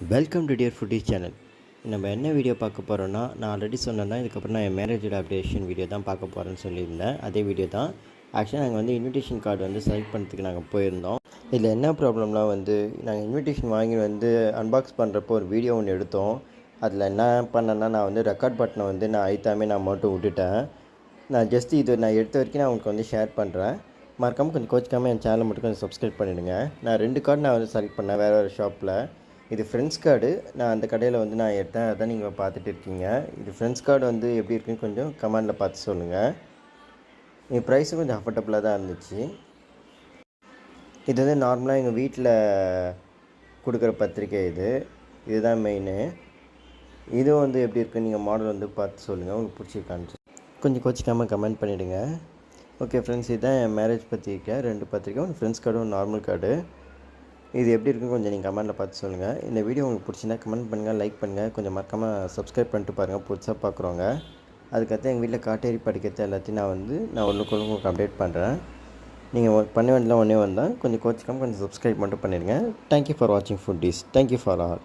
Welcome to dear foodies channel. நம்ம என்ன video பார்க்க போகிறோன்னா, நான் ஆல்ரெடி சொன்னேன் தான் இதுக்கப்புறம் நான் என் மேரேஜோட அப்டேஷன் வீடியோ தான் பார்க்க போகிறேன்னு சொல்லியிருந்தேன். அதே வீடியோ தான். ஆக்சுவலாக நாங்கள் வந்து இன்விடேஷன் கார்டு வந்து செலக்ட் பண்ணுறதுக்கு நாங்கள் போயிருந்தோம். இதில் என்ன ப்ராப்ளம்லாம் வந்து நாங்கள் இன்விடேஷன் வாங்கி வந்து அன்பாக்ஸ் பண்ணுறப்போ ஒரு வீடியோ ஒன்று எடுத்தோம். அதில் என்ன பண்ணேன்னா, நான் வந்து ரெக்கார்ட் பட்டனை வந்து நான் அழுத்தாமே நான் மட்டும் விட்டுட்டேன். நான் ஜஸ்ட் இது நான் எடுத்த வரைக்கும் நான் உங்களுக்கு வந்து ஷேர் பண்ணுறேன். மறக்காமல் கொஞ்சம் கோச்சிக்காமல் என் சேனலை மட்டும் கொஞ்சம் சப்ஸ்கிரைப் பண்ணிவிடுங்க. நான் 2 கார்டு நான் வந்து செலக்ட் பண்ணேன் வேறு ஷாப்பில். இது ஃப்ரெண்ட்ஸ் கார்டு. நான் அந்த கடையில் வந்து நான் எடுத்தேன். அதான் நீங்கள் பார்த்துட்டு இருக்கீங்க. இது ஃப்ரெண்ட்ஸ் கார்டு வந்து எப்படி இருக்குன்னு கொஞ்சம் கமெண்டில் பார்த்து சொல்லுங்கள். இது ப்ரைஸும் கொஞ்சம் அஃபோர்டபுளாக தான் இருந்துச்சு. இது வந்து நார்மலாக எங்கள் வீட்டில் கொடுக்குற பத்திரிக்கை இதுதான் மெயினு. இதுவும் வந்து எப்படி இருக்குன்னு நீங்கள் மாடல் வந்து பார்த்து சொல்லுங்கள். உங்களுக்கு பிடிச்சிருக்கான்னு கொஞ்சம் கோச்சிக்காமல் கமெண்ட் பண்ணிவிடுங்க. ஓகே ஃப்ரெண்ட்ஸ், இதுதான் என் மேரேஜ் பத்திரிக்கை. 2 பத்திரிக்கை, ஒன்று ஃப்ரெண்ட்ஸ் கார்டு, ஒன்று நார்மல் கார்டு. இது எப்படி இருக்குன்னு கொஞ்சம் நீங்கள் கமெண்ட்டில் பார்த்து சொல்லுங்கள். இந்த வீடியோ உங்களுக்கு பிடிச்சிருந்தா கமெண்ட் பண்ணுங்கள், லைக் பண்ணுங்கள். கொஞ்சம் மறக்காமல் சப்ஸ்கிரைப் பண்ணிட்டு பாருங்கள் புதுசாக பார்க்குறவங்க. அதுக்கடுத்து எங்கள் வீட்டில் காட்டேரி படிக்கிறது எல்லாத்தையும் நான் ஒன்றுக்கு உங்களுக்கு அப்டேட் பண்ணுறேன். நீங்கள் பண்ண வேண்டியலாம் ஒன்றே வந்தால் கொஞ்சம் கோச்சிக்காமல் கொஞ்சம் சப்ஸ்கிரைப் மட்டும் பண்ணிடுங்க. தேங்க்யூ ஃபார் வாட்சிங் ஃபுட்டீஸ். Thank you for all.